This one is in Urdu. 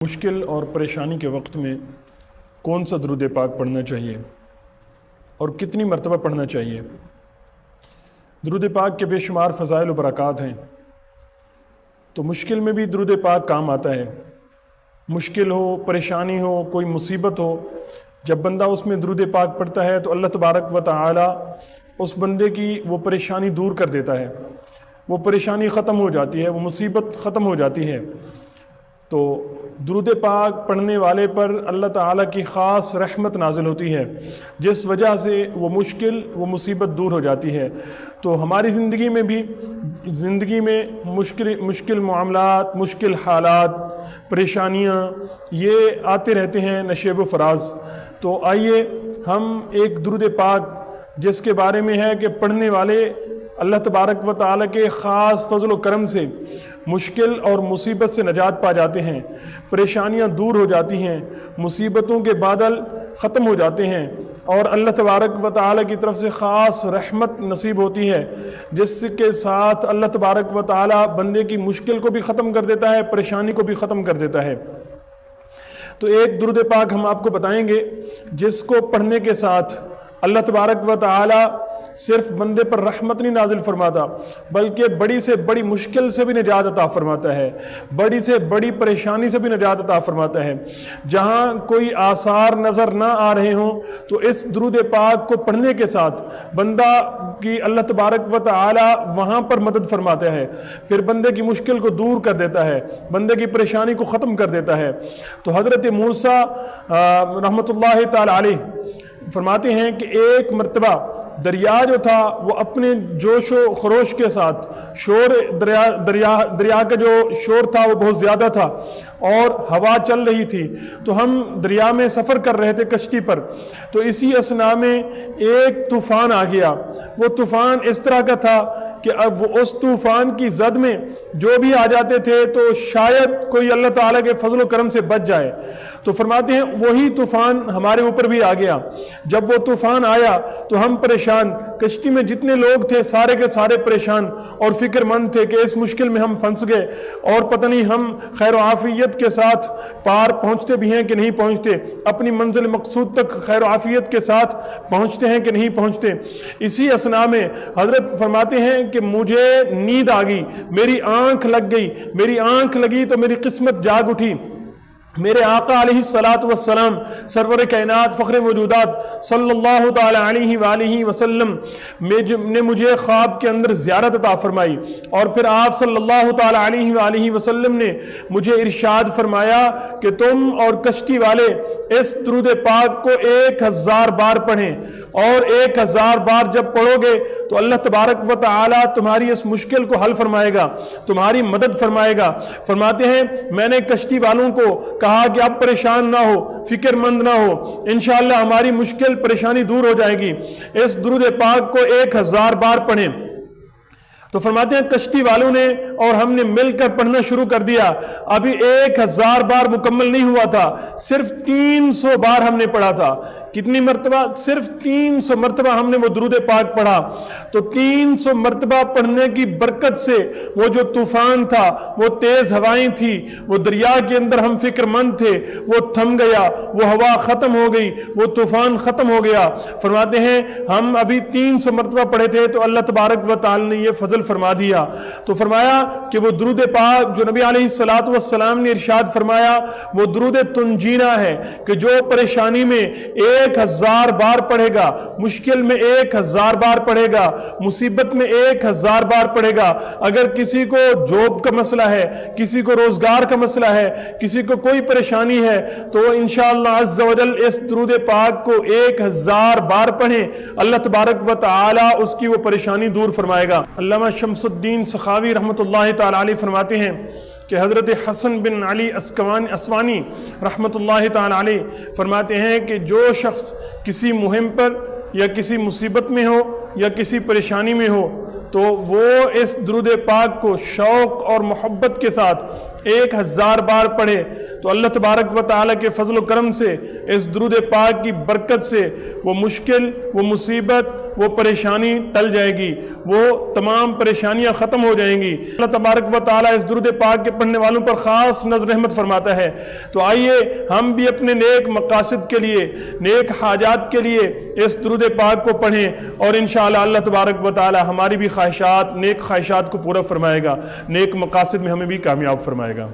مشکل اور پریشانی کے وقت میں کون سا درود پاک پڑھنا چاہیے اور کتنی مرتبہ پڑھنا چاہیے؟ درود پاک کے بے شمار فضائل و برکات ہیں، تو مشکل میں بھی درود پاک کام آتا ہے۔ مشکل ہو، پریشانی ہو، کوئی مصیبت ہو، جب بندہ اس میں درود پاک پڑھتا ہے تو اللہ تبارک و تعالی اس بندے کی وہ پریشانی دور کر دیتا ہے، وہ پریشانی ختم ہو جاتی ہے، وہ مصیبت ختم ہو جاتی ہے۔ تو درود پاک پڑھنے والے پر اللہ تعالیٰ کی خاص رحمت نازل ہوتی ہے، جس وجہ سے وہ مصیبت دور ہو جاتی ہے۔ تو ہماری زندگی میں مشکل معاملات، مشکل حالات، پریشانیاں یہ آتے رہتے ہیں نشیب و فراز۔ تو آئیے ہم ایک درود پاک جس کے بارے میں ہے کہ پڑھنے والے اللہ تبارک و تعالیٰ کے خاص فضل و کرم سے مشکل اور مصیبت سے نجات پا جاتے ہیں، پریشانیاں دور ہو جاتی ہیں، مصیبتوں کے بادل ختم ہو جاتے ہیں، اور اللہ تبارک و تعالیٰ کی طرف سے خاص رحمت نصیب ہوتی ہے، جس کے ساتھ اللہ تبارک و تعالیٰ بندے کی مشکل کو بھی ختم کر دیتا ہے، پریشانی کو بھی ختم کر دیتا ہے۔ تو ایک درود پاک ہم آپ کو بتائیں گے جس کو پڑھنے کے ساتھ اللہ تبارک و تعالیٰ صرف بندے پر رحمت نہیں نازل فرماتا، بلکہ بڑی سے بڑی مشکل سے بھی نجات عطا فرماتا ہے، بڑی سے بڑی پریشانی سے بھی نجات عطا فرماتا ہے۔ جہاں کوئی آثار نظر نہ آ رہے ہوں تو اس درود پاک کو پڑھنے کے ساتھ بندہ کی اللہ تبارک و تعالی وہاں پر مدد فرماتا ہے، پھر بندے کی مشکل کو دور کر دیتا ہے، بندے کی پریشانی کو ختم کر دیتا ہے۔ تو حضرت موسیٰ رحمۃ اللہ تعالی علیہ فرماتے ہیں کہ ایک مرتبہ دریا جو تھا وہ اپنے جوش و خروش کے ساتھ دریا کا جو شور تھا وہ بہت زیادہ تھا اور ہوا چل رہی تھی، تو ہم دریا میں سفر کر رہے تھے کشتی پر، تو اسی اثناء میں ایک طوفان آ گیا۔ وہ طوفان اس طرح کا تھا کہ اب وہ اس طوفان کی زد میں جو بھی آ جاتے تھے تو شاید کوئی اللہ تعالیٰ کے فضل و کرم سے بچ جائے۔ تو فرماتے ہیں وہی طوفان ہمارے اوپر بھی آ گیا۔ جب وہ طوفان آیا تو ہم پریشان، کشتی میں جتنے لوگ تھے سارے کے سارے پریشان اور فکر مند تھے کہ اس مشکل میں ہم پھنس گئے اور پتہ نہیں ہم خیر و عافیت کے ساتھ پار پہنچتے بھی ہیں کہ نہیں پہنچتے، اپنی منزل مقصود تک خیر و عافیت کے ساتھ پہنچتے ہیں کہ نہیں پہنچتے۔ اسی اثناء میں حضرت فرماتے ہیں کہ مجھے نیند آ گئی، میری آنکھ لگ گئی، میری آنکھ لگی تو میری قسمت جاگ اٹھی۔ میرے آقا علیہ السلام سرور کائنات فخر موجودات صلی اللہ تعالی علیہ وآلہ وسلم نے مجھے خواب کے اندر زیارت عطا فرمائی، اور پھر آپ صلی اللہ تعالی علیہ وآلہ وسلم نے مجھے ارشاد فرمایا کہ تم اور کشتی والے اس درود پاک کو 1000 بار پڑھیں، اور 1000 بار جب پڑھو گے تو اللہ تبارک و تعالی تمہاری اس مشکل کو حل فرمائے گا، تمہاری مدد فرمائے گا۔ فرماتے ہیں میں نے کشتی والوں کو کہا کہ اب پریشان نہ ہو، فکر مند نہ ہو، انشاءاللہ ہماری مشکل پریشانی دور ہو جائے گی، اس درود پاک کو 1000 بار پڑھیں۔ تو فرماتے ہیں کشتی والوں نے اور ہم نے مل کر پڑھنا شروع کر دیا۔ ابھی 1000 بار مکمل نہیں ہوا تھا، صرف 300 بار ہم نے پڑھا تھا۔ کتنی مرتبہ؟ صرف 300 مرتبہ ہم نے وہ درود پاک پڑھا۔ تو 300 مرتبہ پڑھنے کی برکت سے وہ جو طوفان تھا، وہ تیز ہوائیں تھی، وہ دریا کے اندر ہم فکر مند تھے، وہ تھم گیا، وہ ہوا ختم ہو گئی، وہ طوفان ختم ہو گیا۔ فرماتے ہیں ہم ابھی 300 مرتبہ پڑھے تھے تو اللہ تبارک و تعالی نے یہ فضل فرما دیا۔ تو فرمایا کہ وہ درود پاک جو نبی علیہ السلام نے ارشاد فرمایا وہ درود تنجینا ہے کہ جو پریشانی میں 1000 بار پڑھے گا، مشکل میں 1000 بار پڑھے گا، مصیبت میں 1000 بار پڑھے گا۔ اگر کسی کو جاب کا مسئلہ ہے، کسی کو روزگار کا مسئلہ ہے، کسی کو کوئی پریشانی ہے، تو انشاءاللہ عز و جل اس درود پاک کو 1000 بار پڑھیں، اللہ تبارک و تعالی اس کی وہ پریشانی دور فرمائے گا۔ علامہ شمس الدین سخاوی رحمۃ اللہ تعالی علیہ فرماتے ہیں کہ حضرت حسن بن علی اسوانی رحمۃ اللہ تعالی علیہ فرماتے ہیں کہ جو شخص کسی مہم پر یا کسی مصیبت میں ہو یا کسی پریشانی میں ہو تو وہ اس درود پاک کو شوق اور محبت کے ساتھ 1000 بار پڑھے تو اللہ تبارک و تعالیٰ کے فضل و کرم سے اس درود پاک کی برکت سے وہ مشکل، وہ مصیبت، وہ پریشانی ٹل جائے گی، وہ تمام پریشانیاں ختم ہو جائیں گی۔ اللہ تبارک و تعالیٰ اس درود پاک کے پڑھنے والوں پر خاص نظر رحمت فرماتا ہے۔ تو آئیے ہم بھی اپنے نیک مقاصد کے لیے، نیک حاجات کے لیے اس درود پاک کو پڑھیں، اور انشاءاللہ اللہ تبارک و تعالیٰ ہماری بھی خواہشات، نیک خواہشات کو پورا فرمائے گا، نیک مقاصد میں ہمیں بھی کامیاب فرمائے گا۔